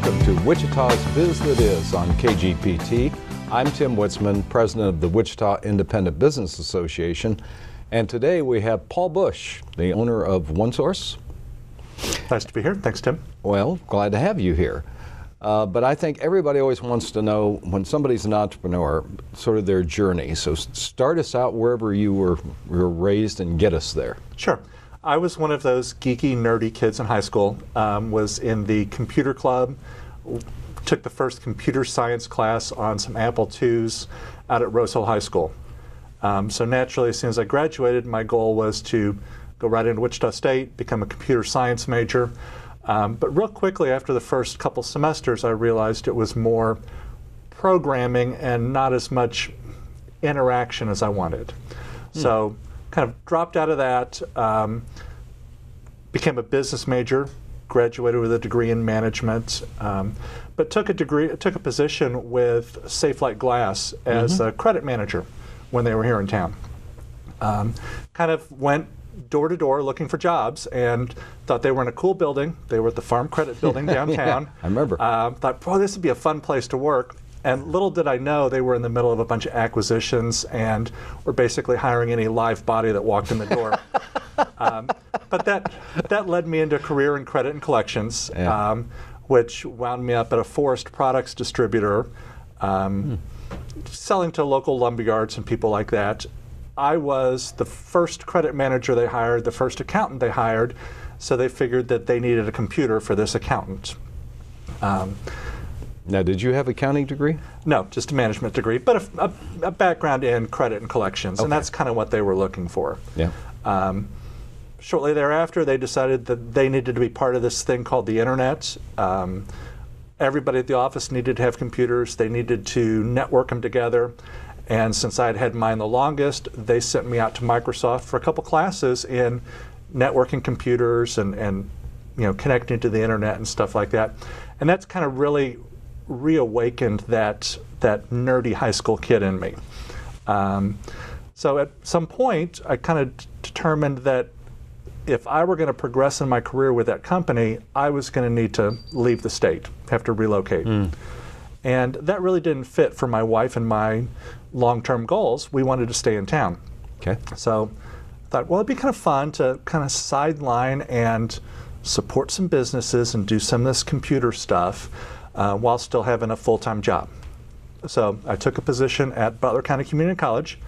welcome to Wichita's Biz That Is on KGPT. I'm Tim Witzman, president of the Wichita Independent Business Association, and today we have Paul Bush, the owner of OneSource. Nice to be here. Thanks, Tim. Well, glad to have you here. But I think everybody always wants to know, when somebody's an entrepreneur, sort of their journey. So start us out wherever you were raised and get us there. Sure. I was one of those geeky, nerdy kids in high school. Was in the computer club, took the first computer science class on some Apple IIs out at Rose Hill High School. So naturally, as soon as I graduated, my goal was to go right into Wichita State, become a computer science major. But real quickly after the first couple semesters, I realized it was more programming and not as much interaction as I wanted. So kind of dropped out of that, became a business major, graduated with a degree in management, but took a position with Safe Light Glass as a credit manager when they were here in town. Kind of went door to door looking for jobs and thought they were in a cool building. They were at the Farm Credit Building downtown. Yeah, I remember. Thought, boy, this would be a fun place to work. And little did I know they were in the middle of a bunch of acquisitions and were basically hiring any live body that walked in the door. But that led me into a career in credit and collections, which wound me up at a forest products distributor, selling to local lumberyards and people like that. I was the first credit manager they hired, the first accountant they hired, so they figured that they needed a computer for this accountant. Now, did you have an accounting degree? No, just a management degree, but a background in credit and collections, and that's kind of what they were looking for. Yeah. Shortly thereafter, they decided that they needed to be part of this thing called the internet. Everybody at the office needed to have computers. They needed to network them together. And since I had had mine the longest, they sent me out to Microsoft for a couple classes in networking computers and connecting to the internet and stuff like that. And that's kind of really reawakened that nerdy high school kid in me. So at some point, I kind of determined that if I were going to progress in my career with that company, I was going to need to leave the state, have to relocate. And that really didn't fit for my wife and my long-term goals. We wanted to stay in town. Okay. So I thought, well, it'd be kind of fun to kind of sideline and support some businesses and do some of this computer stuff while still having a full-time job. So I took a position at Butler County Community College,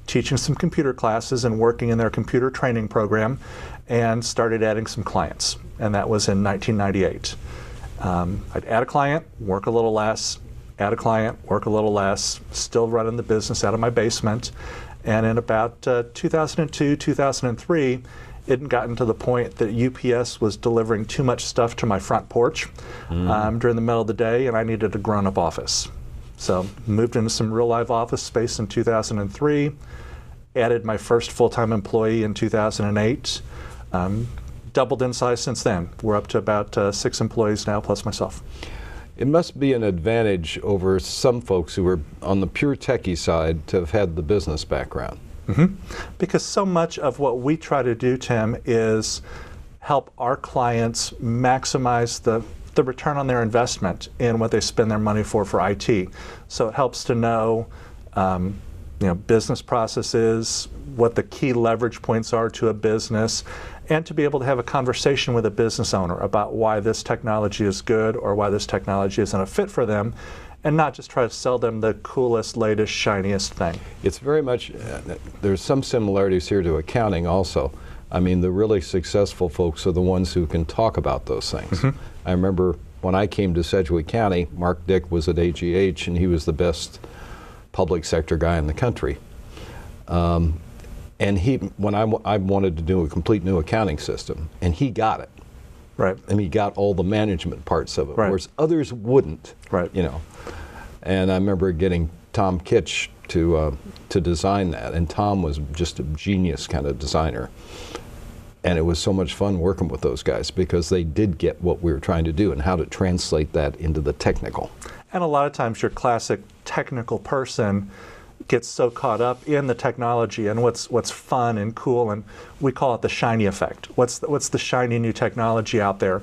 teaching some computer classes and working in their computer training program, and started adding some clients. And that was in 1998. I'd add a client, work a little less, add a client, work a little less, still running the business out of my basement. And in about 2002, 2003, it had gotten to the point that UPS was delivering too much stuff to my front porch during the middle of the day, and I needed a grown-up office. So moved into some real live office space in 2003, added my first full-time employee in 2008, doubled in size since then. We're up to about 6 employees now, plus myself. It must be an advantage over some folks who are on the pure techie side to have had the business background. Because so much of what we try to do, Tim, is help our clients maximize the return on their investment in what they spend their money for IT. So it helps to know business processes, what the key leverage points are to a business, and to be able to have a conversation with a business owner about why this technology is good or why this technology isn't a fit for them, and not just try to sell them the coolest, latest, shiniest thing. It's very much, there's some similarities here to accounting also. I mean, the really successful folks are the ones who can talk about those things. I remember when I came to Sedgwick County, Mark Dick was at AGH, and he was the best public sector guy in the country. And when I wanted to do a complete new accounting system, and he got it. Right. And he got all the management parts of it, right. Whereas others wouldn't. Right. And I remember getting Tom Kitsch to design that, and Tom was just a genius kind of designer. And it was so much fun working with those guys because they did get what we were trying to do and how to translate that into the technical. And a lot of times your classic technical person gets so caught up in the technology and what's fun and cool, and we call it the shiny effect. What's the shiny new technology out there?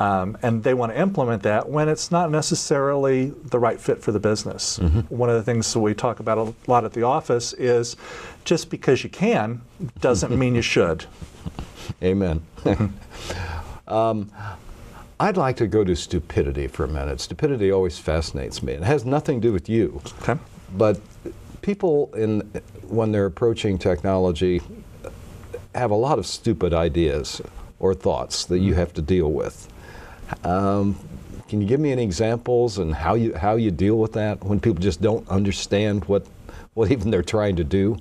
and they want to implement that when it's not necessarily the right fit for the business. One of the things that we talk about a lot at the office is just because you can doesn't mean you should. Amen. I'd like to go to stupidity for a minute. Stupidity always fascinates me. It has nothing to do with you. Okay. But people, when they're approaching technology, have a lot of stupid ideas or thoughts that you have to deal with. Can you give me any examples and how you deal with that when people just don't understand what even they're trying to do?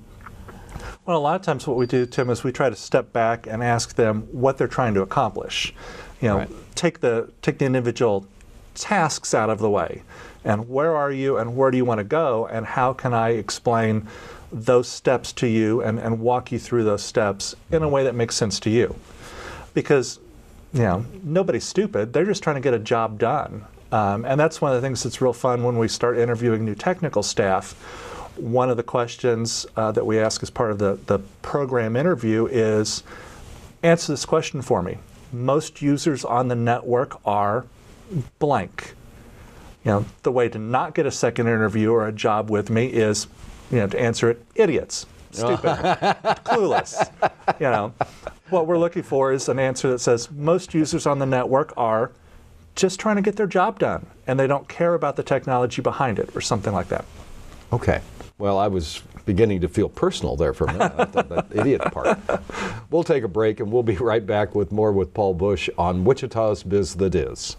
Well, a lot of times what we do, Tim, is we try to step back and ask them what they're trying to accomplish. Right. Take the individual tasks out of the way, and where are you and where do you want to go, and how can I explain those steps to you and walk you through those steps in a way that makes sense to you. Because nobody's stupid, they're just trying to get a job done. And that's one of the things that's real fun when we start interviewing new technical staff. One of the questions that we ask as part of the program interview is, answer this question for me. Most users on the network are blank. The way to not get a second interview or a job with me is, to answer it, idiots, stupid, clueless. What we're looking for is an answer that says most users on the network are just trying to get their job done, and they don't care about the technology behind it, or something like that. Okay. Well, I was beginning to feel personal there for a minute. I thought that idiot part. We'll take a break, and we'll be right back with more with Paul Bush on Wichita's Biz That Is.